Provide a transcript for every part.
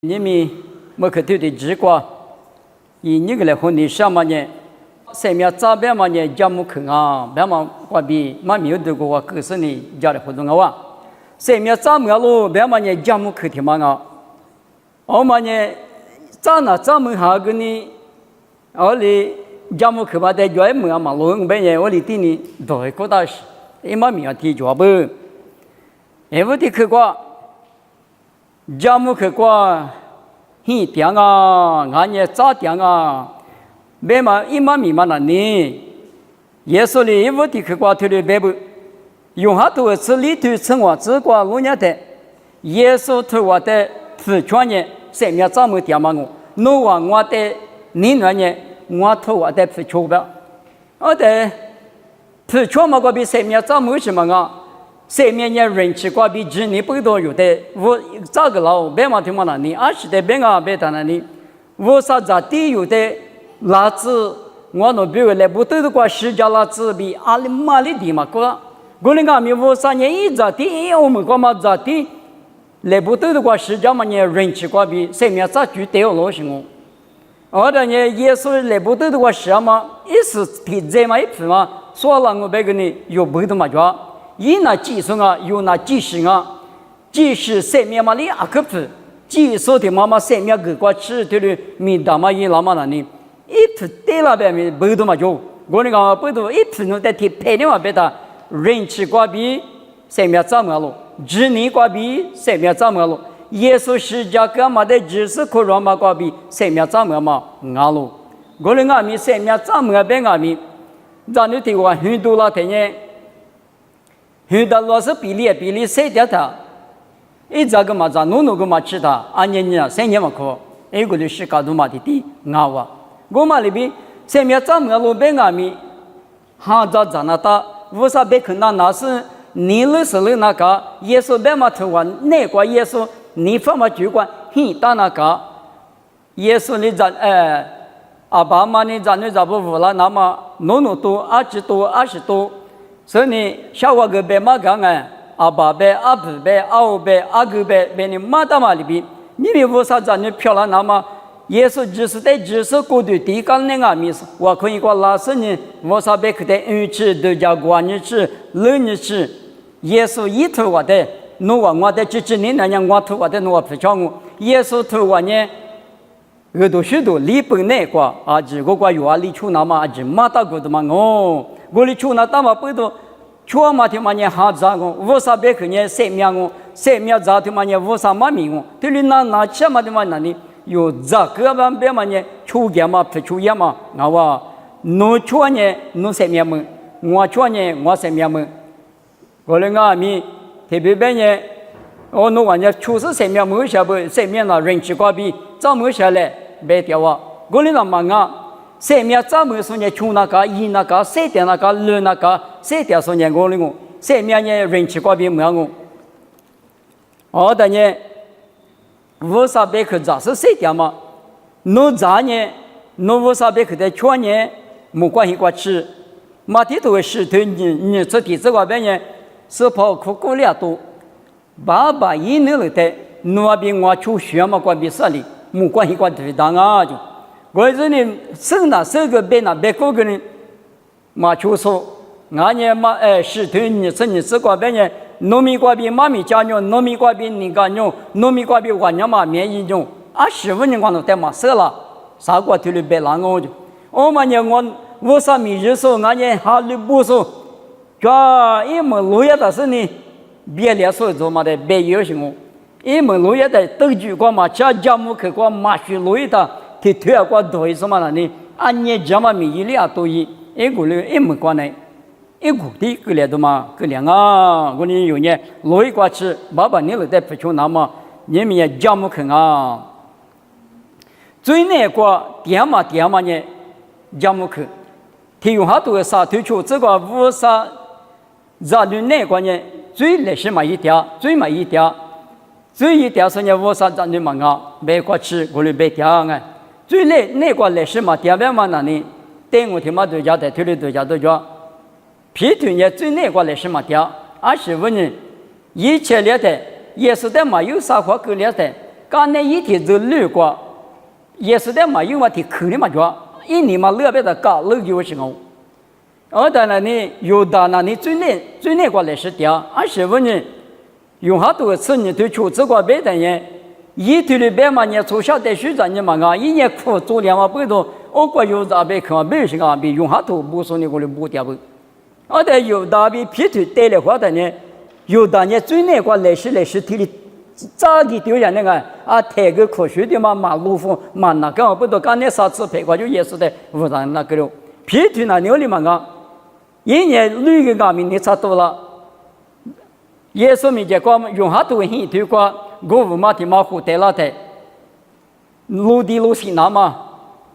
你们莫可对的直过，以你个来和你什么呢？生命这边嘛呢，家母去啊，别嘛我比妈咪有这个可是你家的活动啊，生命这么路别嘛呢，家母去的嘛啊，我嘛呢，这么下个呢，我哩家母去嘛在家门啊嘛，路边呢我哩对你都个大事，妈咪要提着不？我的去过。家母去过，很甜啊，俺也咋甜啊？别嘛，一妈咪嘛那呢？耶稣哩，我的去过头里别不，用下头是里头生活只过路年的，耶稣头我的四川人，生命这么甜嘛我，侬话我的你那年，我头我的四川吧，我的四川嘛个比生命这么什么啊？生命呢，人气过比今年不多有的，我这个老别嘛听嘛那里，20的别个别谈那里，我啥子地有的垃圾，我那比如来不都是过世界垃圾比阿里马里地嘛个，我那个米我啥年一咋地，我们干嘛咋地，来不都是过世界嘛呢，人气过比生命咋就得了是我，我的呢耶稣来不都是过什么，一时提这么一次嘛，说了我别个呢有不的嘛着。一那技术啊，有那技术啊，技术生命嘛里阿克夫，技术的妈妈生命个过吃的了，米大嘛一老嘛那里，一次对了别米不多嘛就，我那个不多一次能得提配的嘛别的，人吃过比生命怎么了？智力过比生命怎么了？耶稣是家干嘛的知识可让嘛过比生命怎么嘛阿了？我那个米生命怎么别个米，咱就提过很多了天呢。很多老师比例谁的他，一这个嘛咱弄个嘛吃他，安年啊3年嘛课，一个就是搞多嘛的地熬啊，我嘛里边生命怎么路边阿米，哈咋那他，为啥别看到那是你了是了那个，耶稣别嘛头完那个耶稣，你方嘛主管很大那个，耶稣你咱阿爸妈你咱你咋不服了？那么弄多20多20多。所以呢，小娃个别嘛讲啊，阿爸别、阿婆别、阿五别、阿哥别，别你妈大嘛里边，你们为啥子你漂亮那么？耶稣只是在只是过度地干那个意思，我可以说老师呢，为啥别去在吃都叫管你吃、冷你吃？耶稣一头我的，侬话我的只你那样我头我的侬不叫我，耶稣头我呢，耳朵许多里本那个啊，这个个有啊里出那么啊，这马大个的嘛哦。我哩出那大嘛不多，出嘛听嘛呢哈咋个？为啥别去呢？生命咋听嘛呢？为啥嘛命我？对哩那吃嘛听嘛那里有咋个吧？别嘛呢？出家嘛不出家嘛？我话侬出呢，侬生命么？我出呢，我生命么？我哩阿咪特别别呢，我侬话呢出是生命么？下不生命那人气高比，怎么下来别掉啊？我哩那嘛啊。生命怎么说呢？穷那个、一那个、谁的那个、乱那个，谁的说呢？我哩我，生命呢人气高比没我。我的呢，为啥别去咋是谁的嘛？侬咋呢？侬为啥别去在圈呢？没关系过吃，马蹄头是头你这地这个边呢，是跑苦苦了多，爸爸一年了的，侬那边我出学嘛关比啥哩？没关系过对当啊就。我这里生那生个别那别个个人，马出说，俺呢马是头你这个边呢，农民瓜比妈咪家牛，农民瓜比你家牛，农民瓜比我娘嘛免疫牛，15年光都带马死了，啥个头里别啷个就，我们呢我啥米日说，俺呢哈里不说，这一门路也的是呢，别来说做嘛的别有什么，一门路也的都举过嘛，家母去过马去路一的。ที่เที่ยวก็โดยสมัยนี้อันนี้จะมามีเรื่องตัวอีเอ็งกูเลยเอ็งไม่กว่าไหนเอ็งกูที่กูเลยตัวมากูเลี้ยงกูนี่อยู่เนี่ยลอยกว่าชื่อบ้านี่เลยแต่ไปชวนน้ำมาเนี่ยมีจามุขง最那个点嘛เนี่ยจามุขที่อยู่หาตัวสาธุชู这个无啥在于那个เนี่ย最历史嘛一条最嘛一条最一条是呢无啥在于嘛别过吃กูเลย别条最那个历史嘛，第二嘛那里，对我他妈都叫的，推理都叫都叫，批评也最那个历史嘛掉，25年，一切了的，也是的嘛有啥话够了的，刚才一天就路过，也是的嘛，因为他口里嘛讲，一年嘛乐别的搞路有时候，而当然呢，有的呢，你最难过来是掉，而是问你，用好多次你对求这个别的人，一天里边嘛，你从小到学长你嘛啊，一年苦做2万不多，我国有这边看没事啊，比用好多不说你过来不掉不，而但有的比皮头带来话的呢，有的呢最难过来是体里。早的丢人那个啊，抬个科学的嘛，马路风嘛那个不都刚才上次拍过就也是的，无上那个了。皮土那牛里嘛个，一年绿个革命你差多了。耶稣咪讲过，用下多很多过，我无马蹄马虎带了带，路的路是那嘛。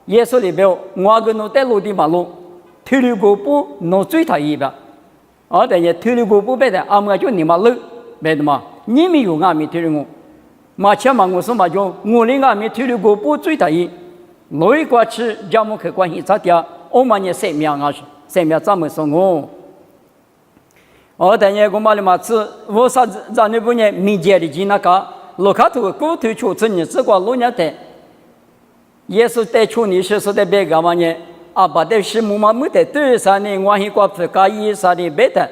耶稣里边，我个弄带路的马路，推了个步，弄最讨厌的。而但是推了个步别的，俺们就你妈路别的嘛。你们有俺们推了我，马前嘛我说嘛就我的俺们推了个步最大意，老一个吃家母去关系咋的？我们也生命啊是生命怎么说我？我等下我们的嘛是我啥让你不呢？民间的进那个路卡头过头出子你只管路人带，也是带出你是说的别个嘛呢？啊把的是木嘛没得对啥呢？我还挂不介意啥的别的，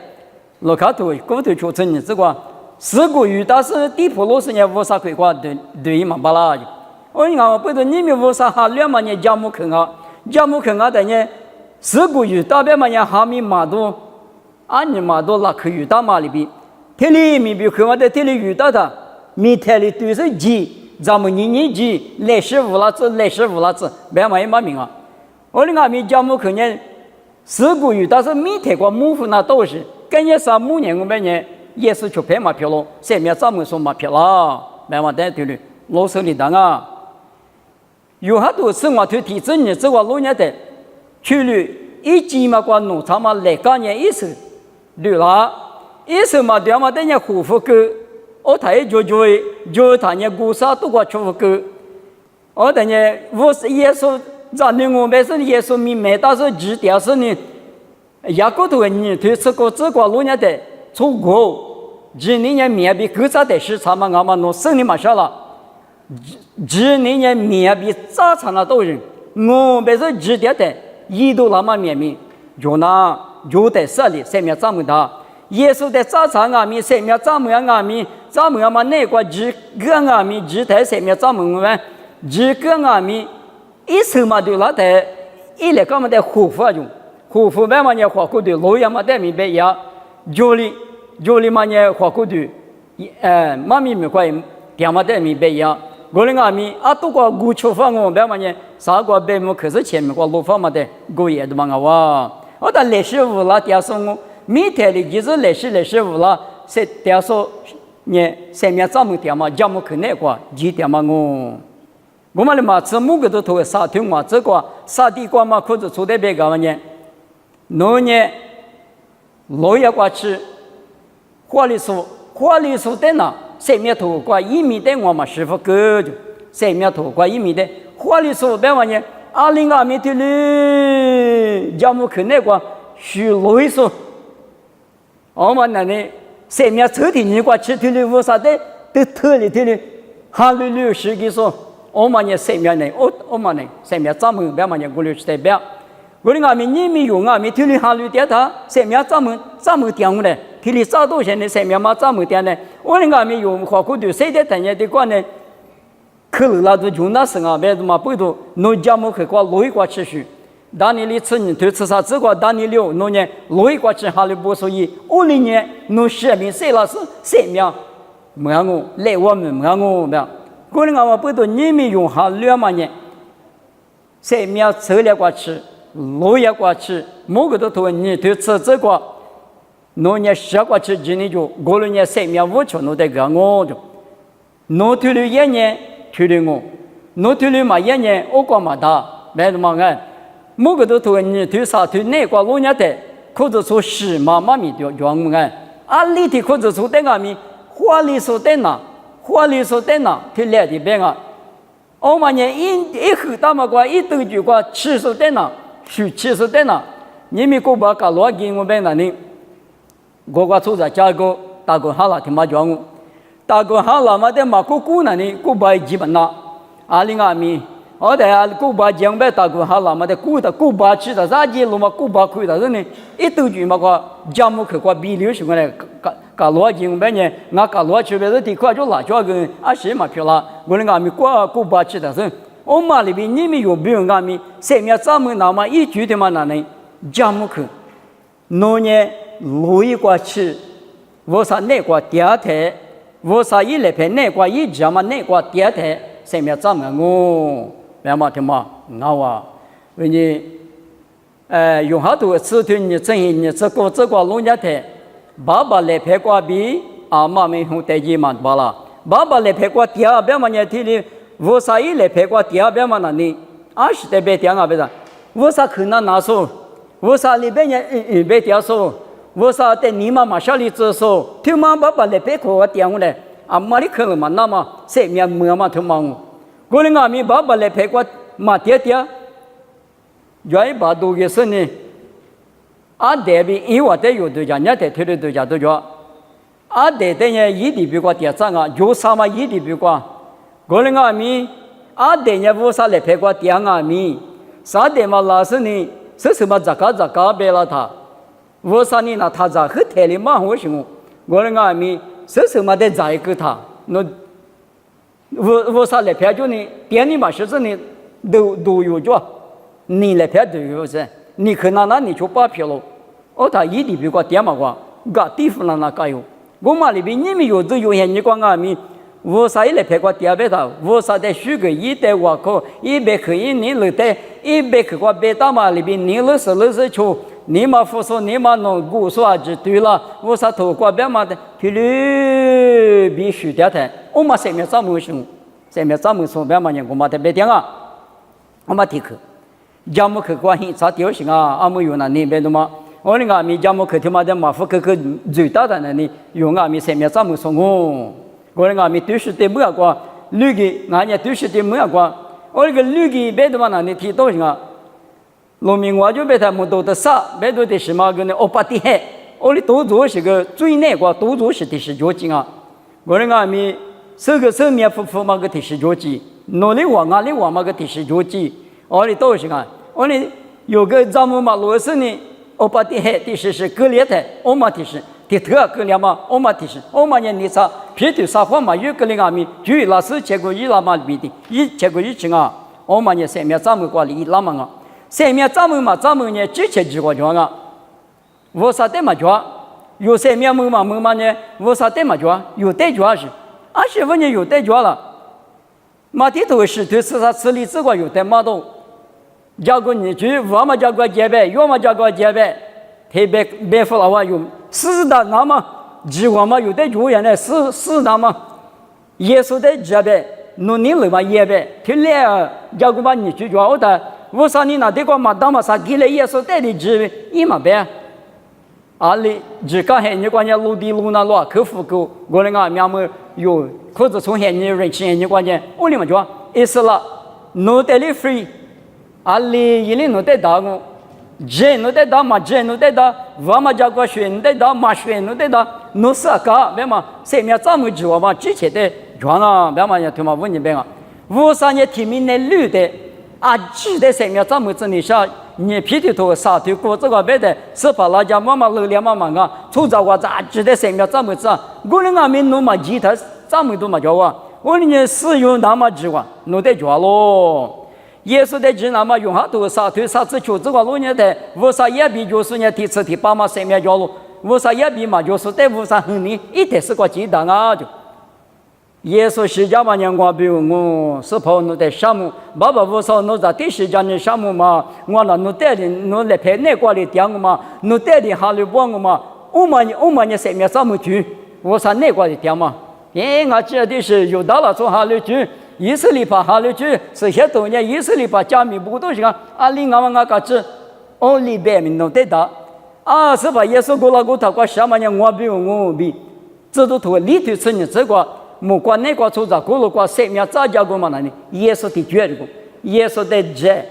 路卡头过头出子你只管。事故遇到是地铺路是呢，无啥可以挂对嘛巴拉。我讲不是你们无啥哈两嘛呢？家母坑啊的呢，事故遇到别嘛呢？哈密马多，你马多那可遇到嘛里边，天里面比坑啊的天里遇到的，明天里都是鸡，咱们年鸡，来时无拉子，别嘛也没名啊。我的俺们家母坑呢，事故遇到是明天过母户那都是，跟人啥母年我们呢？也是去拍马票咯，上面专门说马票啦，买完单对了，老手里当啊，有很多次我推提证呢，这个老年的，去了一季嘛，关农场嘛，来干年一手，对啦，一手嘛，对嘛，等人护肤狗，我太就他人故事都过出狗，我等人我是耶稣，让你我们是耶稣明白，但是指点是呢，也个多你推这个老年的。出国，今年面比各家的市场嘛，俺们弄生意嘛少了。今年面比早场了都人，我们是直接的，一度那么面面，就那就在这里上面这么大，耶稣在早场俺们上面这么样俺们这么样嘛，那个几个俺们几台上面这么样，几个俺们一手嘛就那台，一来干嘛的护肤用，护肤慢慢的化过的，老样嘛在明白呀。就里嘛呢，花骨头，妈咪没关系，点嘛在明白呀。我的阿咪都个古出发我别嘛呢，啥个别么可是前面个路法嘛的，过夜的嘛哇。我到来时无啦，点说我明天的就是来时无啦，是点说呢，上面咱们点嘛，家么可那个几点嘛我们的嘛这么个都头沙土嘛，这个沙地瓜嘛，可是出的别个嘛呢，农业。老也过去，花栗树在哪？上面头挂1米的我们师傅哥就上面头挂1米的花栗树，别忘呢，20米的嘞，家母看那个许老树，我们那里上面抽屉你挂去的嘞，为啥的都脱了的嘞？哈绿绿是个说，我们呢上面呢，我们呢上面专门别忘呢，过来是代表。我的阿弥你们用阿弥提里哈律点他，上面咱们点的，提里早多现在上面嘛咱们点的，我的阿弥用花骨头谁在等下的关呢？可能那都用那生啊，别的嘛不多，农家么去挂落一挂吃去，当年里吃你对吃啥这个当年了，农年落一挂吃哈律不所以，50年农生命谁老是上面，没我来我们没我的，我的阿弥不多你们用哈律嘛呢？上面吃了挂吃。落叶过去，某个都头你对吃这个，农业10过去今年就过了年3面5球，弄得个我就，弄退了1年退了我，弄退了嘛1年我管嘛大，没什么个，某个都头你对啥对哪个农业的，可是说10嘛米就我们里头可是说在俺们花栗树在哪，退来的边啊，我们呢一后大嘛个一斗就个7树在哪。其实在哪？你们国把搞乱给我们那里，我出在家个大哥好了，听嘛讲我，大哥哈拉嘛的嘛姑那里姑巴基本那，阿里阿米，我的阿姑巴江北大哥哈拉嘛的姑巴吃的啥子路嘛姑巴亏的人呢，一头就嘛个家母去个比流什么嘞，搞罗江北呢，我搞罗去别的地块就辣椒跟阿些嘛漂亮，我那阿米姑巴吃的人，我妈里边你们有没有阿米，下面咱们那么一句的嘛那呢，家母去，农业路一块吃，我啥那块第二天。我啥一来陪那个一家嘛那个第二天下面咱们我，别嘛听嘛，我啊，为你，用好多次对你正你这个农家台，爸爸来陪过比阿妈没用带几嘛罢了，爸爸来陪过第二遍嘛你听的，我啥一来陪过第二遍嘛那你，20代别听啊别的，我啥可能拿手，我啥里边也别听手。我啥在你妈妈小里子说，听妈爸爸来别给我点过来，啊妈里可能嘛那么谁面没嘛听妈我的阿弥爸爸来陪我嘛爹爹，愿意把多个事呢，啊代表因为在有对家，人家在推的对家对家，啊代表呢一地比我爹长啊，有啥嘛一地比我，我的阿弥啊代表我啥来陪我爹阿弥，啥代嘛老是呢，是什么咋别了他。我说你那他咋和台里嘛我行我的阿弥是什么的在给他那我说来拍就你店里嘛是你都有着你来拍都有噻你可能那你就把票了哦他一地比我点嘛我个地方那个有我嘛里边你们有些你讲阿弥我啥来拍过点别他我啥在许个一代我可100可以你了的100可我别大嘛里边你了是求你嘛佛说你嘛弄古说就对了，我啥头过别嘛的，皮绿必须的台，我嘛下面咱们说，下面咱们说别嘛人我嘛特别听啊，我嘛听课，家母课关系啥调性啊，俺们有那那边的嘛，我那个米家母课他妈的嘛佛课最大的那里用俺们下面咱们说我那个米都是的没有过，绿的俺也都是的没有过，我那个绿的别的嘛那里提到什么？农民我就别他们多的啥，别多的什么个呢？我把的海，我的多做是个最难过，多做是的是脚筋啊。我的阿弥，这个生命夫嘛个的是脚筋，哪里往哪里往嘛个的是脚筋，我的都是啊。我的有个咱们嘛罗是呢，我把的海的是割裂的，我嘛的是的特割裂嘛，我嘛的是，我嘛人你啥，皮头啥话嘛有个人阿弥，就那是结果一那嘛比的，结果一情啊，我嘛人生命咱们管理那么啊。下面咱们呢，之前几个讲啊，我啥的嘛讲，有下面么嘛呢，我啥的嘛讲，有的讲是，20分钟有的讲了，马地头是对是啥吃力这个有的马都，加个你去我嘛加个减呗，要么加个减呗，特别服了话有是的那么，几个嘛有的讲原来是那么，耶稣的减呗，努力了嘛也呗，后来加个嘛你去讲我的。我说你那这个嘛，当嘛啥给了耶稣带的纸，一嘛呗。啊哩，只刚才你关键路地路那路客户够，我那个面么有，或者从现你人气你关键，我哩嘛讲，意思了，侬带哩 free， 啊哩一哩侬带打我，人侬带打嘛人侬带打，我嘛叫个学侬带打嘛学侬带打，侬是个别嘛，下面咱们知道嘛，之前的讲啊，别嘛也他妈问你别啊，我啥也提名那绿的。啊，记得上面咱们这里下，你皮头头沙头过这个别的，是把那家妈妈露脸妈妈啊，出着我咋记得上面咱们这，我那俺们弄嘛记他，咱们都嘛叫我，我呢使用那么记哇，弄得叫咯。耶稣的记那么用下头沙头沙子球这个路呢的，我啥也比就是呢第四第八嘛上面叫咯，我啥也比嘛就是在路上很呢，一定是个记得啊就。耶稣是家嘛人光比我是跑侬在项目，爸爸我说侬在第时间的项目嘛，我那侬带领侬来陪那过来点我嘛，侬带领哈利帮我嘛，我嘛你上面项目去，我说那过来点嘛，我记得是有到了从哈利去，以色列把哈利去，是些多年以色列把加密不都行啊？啊，另外我个子，哦里边面侬得到，啊是把耶稣过来过他过什么人我比，这都头里头是你这个。莫管那个出着咕噜个生命咋家个嘛那里，耶稣的绝个，耶稣的绝，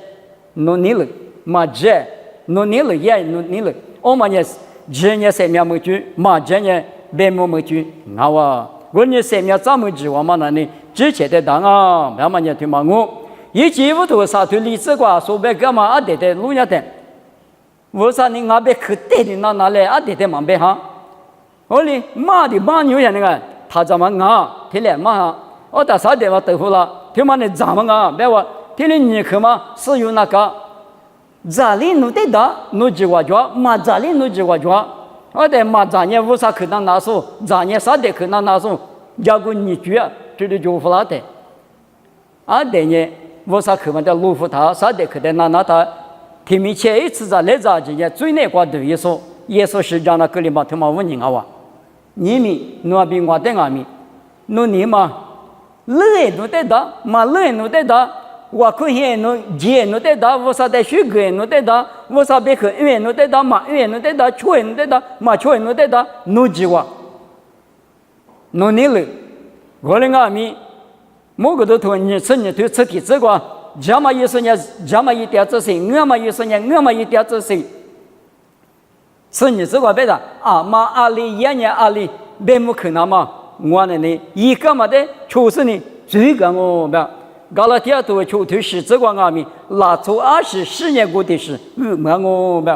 侬你了，嘛绝，侬你了也侬你了，我们也绝也生命没绝，嘛绝也别没没绝，那哇，我你生命怎么指望嘛呢？之前的当啊，慢慢也对嘛我，一几乎头啥对历史瓜，说白干嘛啊？对路亚的，我啥你阿别去对的那来啊？对嘛别哈，我哩妈的妈牛人那个，他怎么啊？听来嘛，我打啥地方豆腐了？听嘛你怎么啊？别话听你你去嘛，是有那个。咋哩努得的，努几瓦脚，马咋哩努几瓦脚，我得马咋年无啥可能拿手，咋年啥得可能拿手，要个你句啊，这里就不拉的，啊得呢，无啥可能的路夫他啥得可能拿他，提米前一次在来咋子呢？最难过的耶稣是讲那格里嘛，他妈问你啊哇，你们那边我在外面，那你嘛，累努得的，马累努得的。我可以弄节弄得到，我啥在水果弄得到，我啥别去鱼弄得到，马鱼弄得到，菜弄得到，马菜弄得到，弄几瓦，弄你了，我的阿弥，某个都头你吃你头吃体这个，这么一说呢，这么一点子事，我么一说呢，我么一点子事，是你这个别的啊，马阿里爷爷阿里别没可能嘛，我呢一个嘛的，就是你这个我别。加拉提亚都求头是这个阿弥，拉出24年过的是，我不，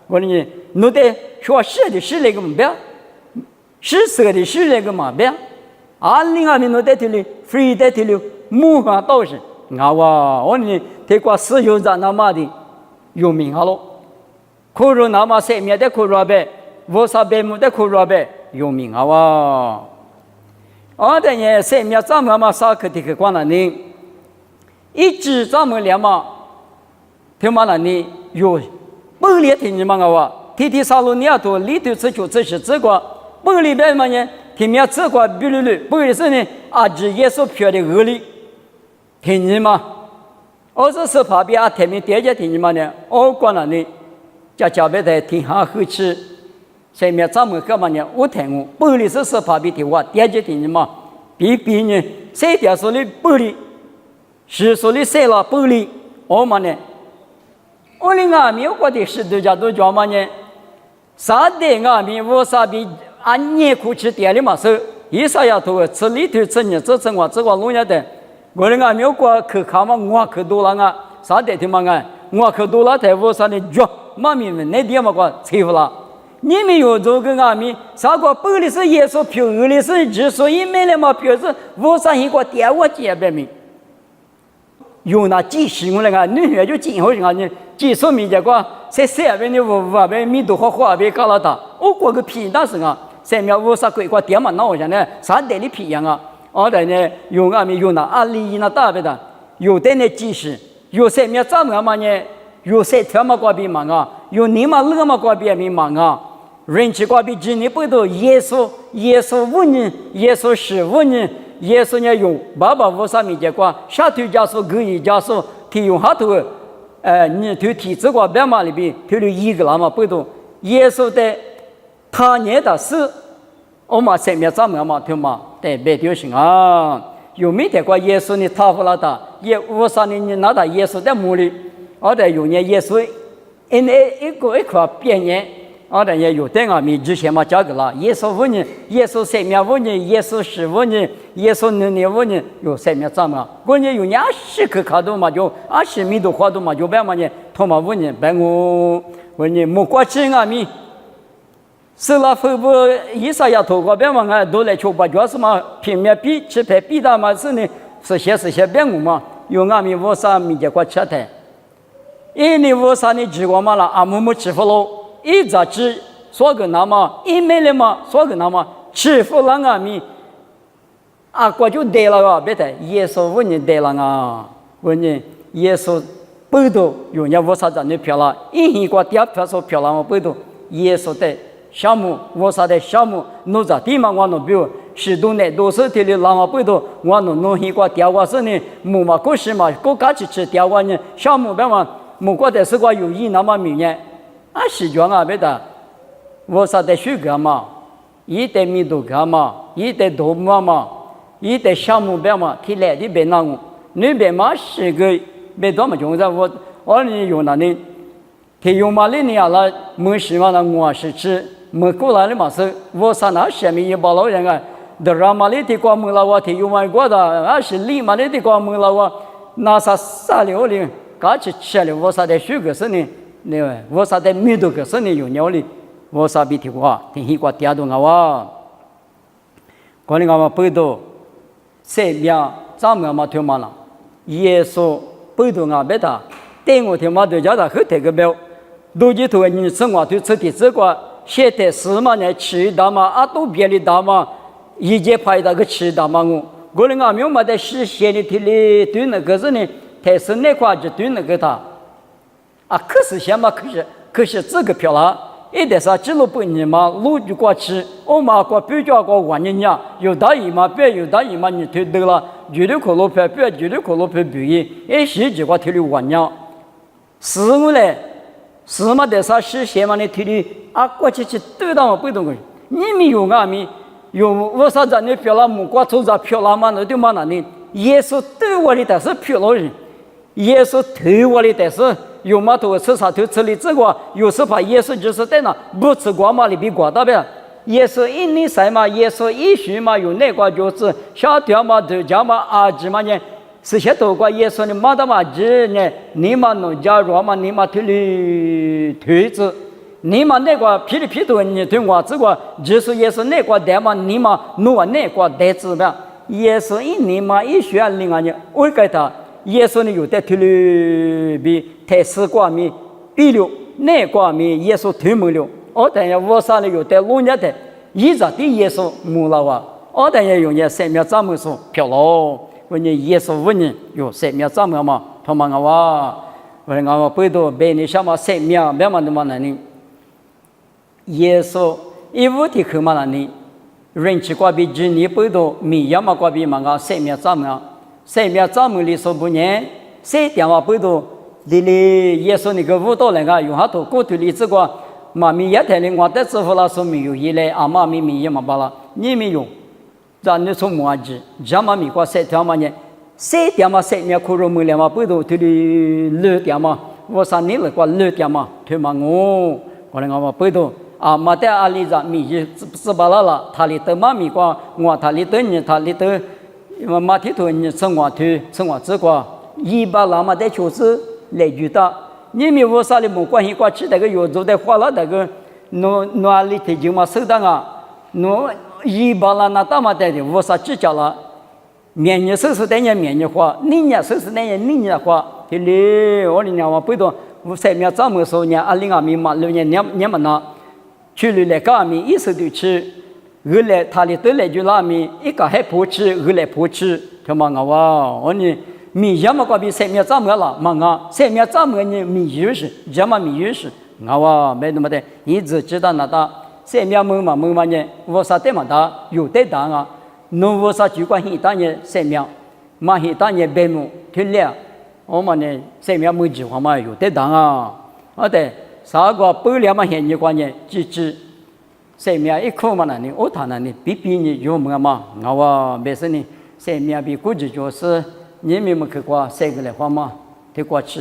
我呢，弄得说是的是那个不，是色的是那个嘛不，阿弥弄得这里，free 在这里，木啊都是，我呢，这个石油站那么的有名好了，可是那么生命的可是呗，我啥别木的可是呗，有名的呢，生命怎么嘛啥个的个关了呢？一直咱们两嘛，听嘛了你有不离听你嘛个天天沙罗尼亚多里头吃就这是这个不离边嘛呢？听面这个比率不离是呢啊，这耶稣票的恶劣听你嘛，我是旁边啊，听面点着听你嘛呢？我关了你，家别在听下后期，下面咱们干嘛呢？我听我不离是旁边的话点着听你嘛，比呢，谁点说的不离？是说的谁了不离？我们呢？我的阿弥我的是都叫都叫嘛呢？啥的阿弥我啥比按年苦吃点的嘛是？一啥要头吃里头吃你这吃我这个弄下的，我的阿弥我去看嘛我去多了啊，啥的听嘛啊？我去多了才我啥的脚妈咪们那点嘛个欺负了。你们有这个阿弥，啥个不的是耶稣票，有的是之所以买了嘛票是我啥一个点我接白命。有那几十我那个女孩就今后人家呢，几十米这个在山边的500米多花边搞了他，我过个屁那是啊，3秒50块个点嘛闹下呢，啥代理屁样啊？我的呢有阿弥有那201那大别的，有的呢几十，有3秒怎么嘛呢？有3条嘛过边忙啊，有你嘛2嘛过边忙啊，人气过边今年不都耶稣5年，耶稣15年。耶稣呢用爸爸无啥米结果，下头家属跟一家属提用下头，你头提这个白马里边头了一个那么不多，耶稣的他年的事，我们前面咱们嘛听嘛，对别丢心啊，有没得过耶稣呢？他不拉他，也无啥呢？你拿他耶稣的墓里，我的有年耶稣，一块变年。我的也有的阿弥之前嘛讲个了，耶稣5年，耶稣3秒5年，耶稣15年，耶稣2年5年，有3秒怎么？我呢有20个卡多嘛，就20米多花多嘛，就白嘛呢，他嘛5年，白我呢没过去阿弥，是了会不一啥要透过白嘛啊，都来求把主要是嘛平面比吃牌比大嘛是呢，是些白我嘛，有阿弥我啥米结果吃的，因为我啥呢吃过嘛了，阿姆吃不喽。一早吃说个那么一没了嘛说个那么吃不了阿弥啊我就得了啊别的耶稣问你得了啊问你耶稣不都有人我啥子你票了一个第二票说票了我不都耶稣的项目我啥的项目弄着地嘛我弄比如是都呢都是这里拉嘛不都我弄一个第二个是呢木嘛过时嘛过家去吃第二个呢项目别嘛木过的是个有意那么明年是讲啊，别的，我啥的水果嘛，一袋米多干嘛，一袋豆嘛嘛，一袋项目别嘛，提来的别拿我，那边嘛是个别多么用的，我呢用那里，提用嘛里呢了，没事嘛那我是吃，没过来的嘛是，我啥那下面一帮老人啊，德拉马里的光蒙拉瓦提有完过的，而是利马里的光蒙拉瓦，那啥啥了哩，嘎起吃了我啥的水果是呢？那我啥的米多个是呢？有鸟哩，我啥比提过，听起过第二种啊哇，过年我背到谁面咱们嘛听嘛了，耶稣背到我别他，对我听嘛对家的后头个表，都记头你生活对彻底这个。现在是嘛呢？吃大嘛，啊都别的大嘛，一节拍那个吃大嘛我们没有嘛在实现的体里对那个是呢，但是那块就对那个他，啊可是先嘛可是这个漂亮，一点啥记录不你嘛，路就过去，我嘛过比较过万年呀，有大姨嘛别有大姨嘛你推对了，绝对可罗别别绝对可罗别不一，一些就过体里万年，是我嘞。是嘛的啥实现嘛的体力啊，过去对到我不懂个，你们有啊没有？我啥子你漂亮木瓜做啥漂亮嘛？那对嘛那呢？耶稣对我的但是漂亮人，耶稣对我的但是有嘛多吃啥都吃的这个，有时怕耶稣就是在那不吃瓜嘛里比瓜大呗。耶稣一年赛嘛，耶稣一许嘛有那个就是小条嘛头家嘛阿吉嘛呢。是些多个耶稣的马达嘛子呢，你嘛农家弱嘛，你嘛推理推子，你嘛那个批里批头你推我这个，就是耶稣那个带嘛，你嘛弄那个带子呗。耶稣一年嘛一学另外呢，我给他耶稣呢有的推理比太史挂米比了，那个米耶稣推没了，我等下我啥呢有的老年的，一直的耶稣没了哇，我等下用呢3秒咱们说漂亮。问你耶稣问你有3秒怎么嘛？他妈我我背到背你什么3秒，别嘛的嘛那呢？耶稣一五的去嘛那呢？人去过比今年背到米样嘛过比嘛个3秒怎么？3秒怎么里说不呢？谁电话背到哩耶稣那个舞蹈那个用下头过头里这个嘛米也台里我在支付了说没有一来阿妈米也嘛罢了，你没用。咱那从么子，咱们美国3条嘛呢？3条嘛3秒可容易了嘛，不都对的6条嘛？我3年了过6条嘛，对嘛我那个不都啊，没得阿里子米是巴了，他里头嘛美国我他里头你他里头，马蹄头你生活这个100了嘛得就是来举的，你们我啥里没关系过去那个有做的花了那个，哪里头就嘛收的啊，100了那大嘛的，我啥只叫了，明年收拾那年明年花，明年收拾那年明年花，对嘞，我的娘我不懂，我3秒怎么说呢？20米嘛，6年年嘛那，去了来个米一手都吃，后来他里头来就拉米，一个还不吃，后来不吃，他妈我呢米什么个比3秒怎么了？嘛3秒怎么呢？米油是，什么米油是？没那么的，一直知道那大。3秒问嘛呢？我啥对嘛大有对答啊？侬我啥就关系当年3秒，嘛是当年白木推了，我们呢3秒问句话嘛有对答啊？对，啥个不了嘛现你关键只3秒一口嘛那呢？我谈那呢比你有么嘛？没事呢，3秒比估计就是你们去过3个来话嘛，得过去